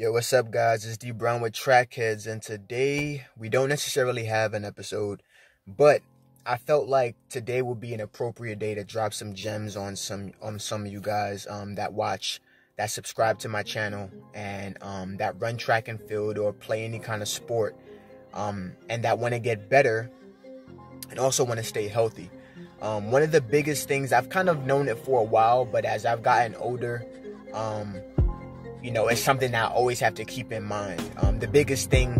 Yo, what's up, guys? It's D Brown with Track Headz, and today we don't necessarily have an episode, but I felt like today would be an appropriate day to drop some gems on some of you guys that subscribe to my channel, and that run track and field or play any kind of sport, and that want to get better and also want to stay healthy. One of the biggest things, I've kind of known it for a while, but as I've gotten older, it's something that I always have to keep in mind. The biggest thing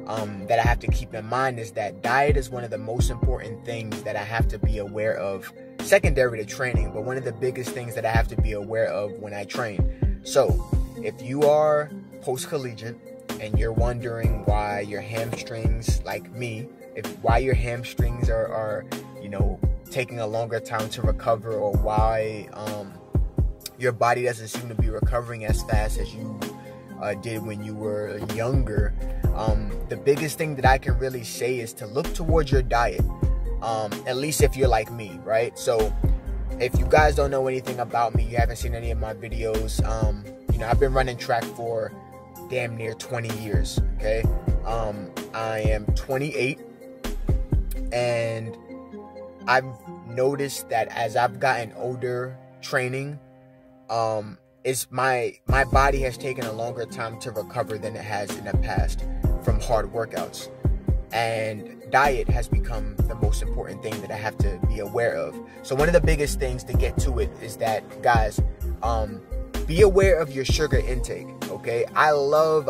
that I have to keep in mind is that diet is one of the most important things that I have to be aware of, secondary to training, but one of the biggest things that I have to be aware of when I train. So, if you are post-collegiate and you're wondering why your hamstrings, like me, why your hamstrings are taking a longer time to recover, or why your body doesn't seem to be recovering as fast as you did when you were younger, the biggest thing that I can really say is to look towards your diet, at least if you're like me, right? So if you guys don't know anything about me, you haven't seen any of my videos, I've been running track for damn near 20 years, okay? I am 28, and I've noticed that as I've gotten older training, my body has taken a longer time to recover than it has in the past from hard workouts, and diet has become the most important thing that I have to be aware of. So one of the biggest things to get to it is that, guys, be aware of your sugar intake, okay? I love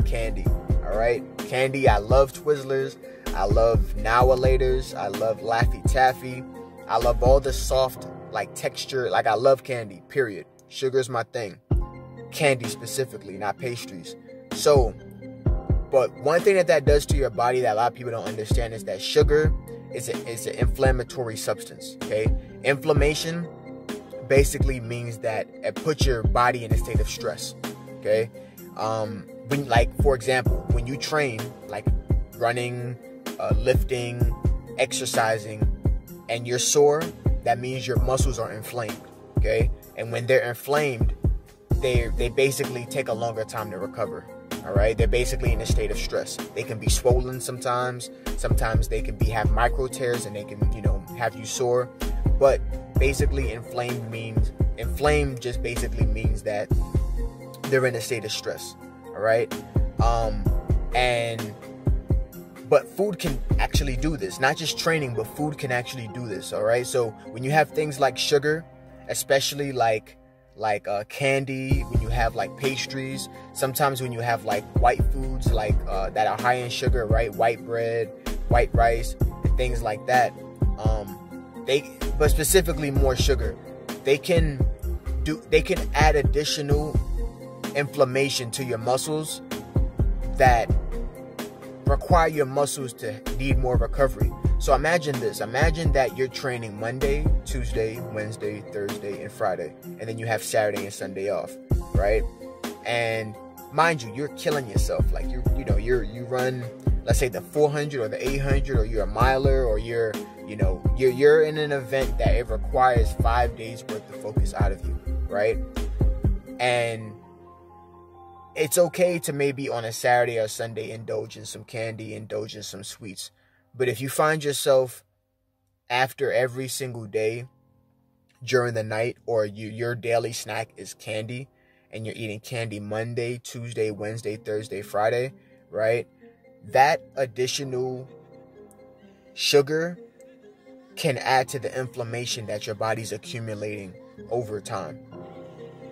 candy, all right? Candy, I love Twizzlers, I love Now-a-Laters, I love Laffy Taffy, I love all the soft, texture, I love candy, period. Sugar's my thing. Candy specifically, not pastries. So, but one thing that does to your body that a lot of people don't understand is that sugar is an inflammatory substance, okay? Inflammation basically means that it puts your body in a state of stress, okay? For example, when you train, running, lifting, exercising, and you're sore, that means your muscles are inflamed, okay? And when they're inflamed, they basically take a longer time to recover, all right? They're basically in a state of stress. They can be swollen sometimes. Sometimes they can have micro tears, and they can, have you sore. But basically, inflamed just basically means that they're in a state of stress, all right? But food can actually do this. Not just training, but food can actually do this, all right? So when you have things like sugar, especially like candy, when you have pastries, sometimes when you have white foods that are high in sugar, right? White bread, white rice, and things like that. But specifically more sugar, they can add additional inflammation to your muscles that require your muscles to need more recovery. So imagine this. Imagine that you're training Monday, Tuesday, Wednesday, Thursday, and Friday, and then you have Saturday and Sunday off, right? And mind you, you're killing yourself. You run, let's say, the 400 or the 800, or you're a miler, or you're in an event that it requires 5 days worth of focus out of you, right? And it's okay to maybe on a Saturday or Sunday indulge in some candy, indulge in some sweets. But if you find yourself after every single day during the night, or your daily snack is candy, and you're eating candy Monday, Tuesday, Wednesday, Thursday, Friday, right? That additional sugar can add to the inflammation that your body's accumulating over time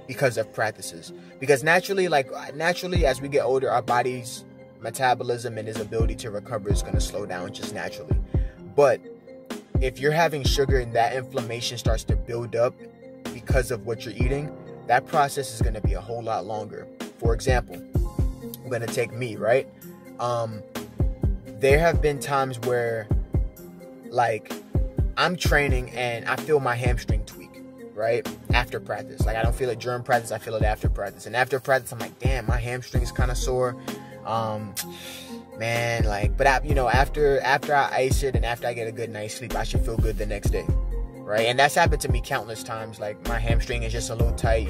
because of practices. Because naturally, as we get older, our body's metabolism and his ability to recover is going to slow down just naturally. But if you're having sugar and that inflammation starts to build up because of what you're eating, that process is going to be a whole lot longer. For example, I'm going to take me, right? There have been times where I'm training and I feel my hamstring tweak, right? After practice. I don't feel it during practice, I feel it after practice. And after practice, I'm like, damn, my hamstring's kind of sore. But after I ice it and after I get a good night's sleep, I should feel good the next day, right? And that's happened to me countless times. My hamstring is just a little tight,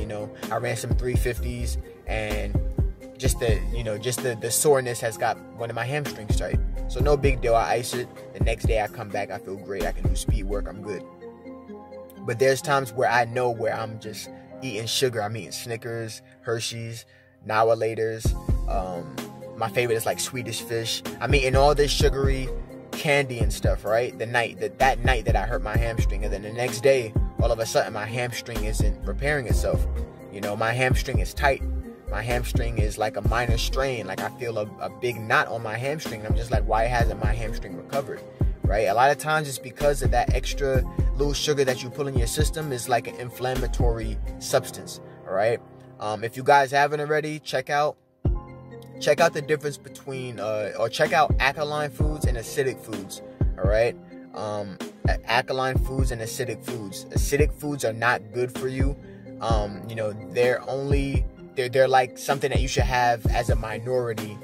I ran some 350s, and just the soreness has got one of my hamstrings tight. So no big deal. I ice it. The next day I come back, I feel great. I can do speed work. I'm good. But there's times where I know where I'm just eating sugar. I'm eating Snickers, Hershey's, Now and Laters. My favorite is like Swedish Fish. I'm eating all this sugary candy and stuff, right? That night that I hurt my hamstring, and then the next day, all of a sudden, my hamstring isn't repairing itself. You know, my hamstring is tight. My hamstring is like a minor strain. Like I feel a big knot on my hamstring. I'm just like, why hasn't my hamstring recovered? Right? A lot of times it's because of that extra little sugar that you put in your system is like an inflammatory substance. All right. If you guys haven't already, check out the difference between or check out alkaline foods and acidic foods. All right. Alkaline foods and acidic foods. Acidic foods are not good for you. You know, they're like something that you should have as a minority,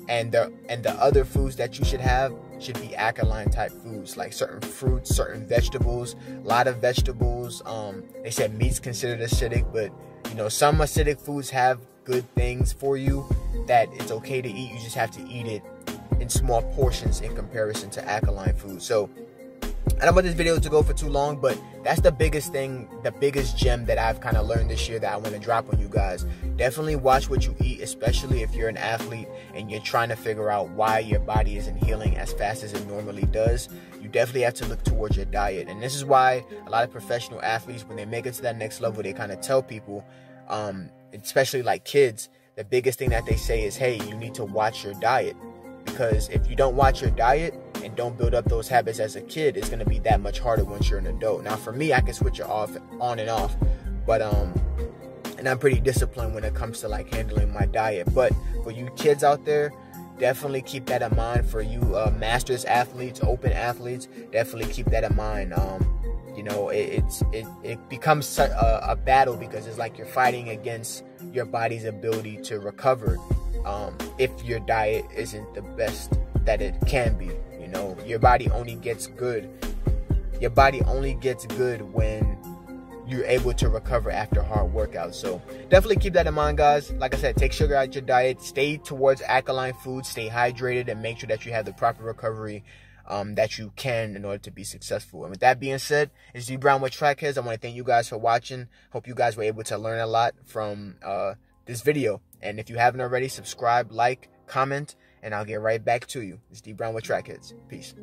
and the other foods that you should have should be alkaline type foods, like certain fruits, certain vegetables. A lot of vegetables, they said meat's considered acidic, but you know, some acidic foods have good things for you that it's okay to eat. You just have to eat it in small portions in comparison to alkaline foods. So I don't want this video to go for too long, but that's the biggest thing, the biggest gem that I've kind of learned this year that I want to drop on you guys. Definitely watch what you eat, especially if you're an athlete and you're trying to figure out why your body isn't healing as fast as it normally does. You definitely have to look towards your diet. And this is why a lot of professional athletes, when they make it to that next level, they kind of tell people, especially like kids, the biggest thing that they say is, hey, you need to watch your diet. Because if you don't watch your diet and don't build up those habits as a kid, it's going to be that much harder once you're an adult. Now, for me, I can switch it on and off, but and I'm pretty disciplined when it comes to like handling my diet. But for you kids out there, definitely keep that in mind. For you masters athletes, open athletes, definitely keep that in mind. You know, it becomes a battle, because it's like you're fighting against your body's ability to recover if your diet isn't the best that it can be. You know, your body only gets good. Your body only gets good when you're able to recover after hard workouts. So definitely keep that in mind, guys. Like I said, take sugar out your diet, stay towards alkaline foods, stay hydrated, and make sure that you have the proper recovery that you can in order to be successful. And with that being said, it's D Brown with Track Headz. I want to thank you guys for watching. Hope you guys were able to learn a lot from this video. And if you haven't already, subscribe, like, comment, and I'll get right back to you. It's D Brown with Track Headz. Peace.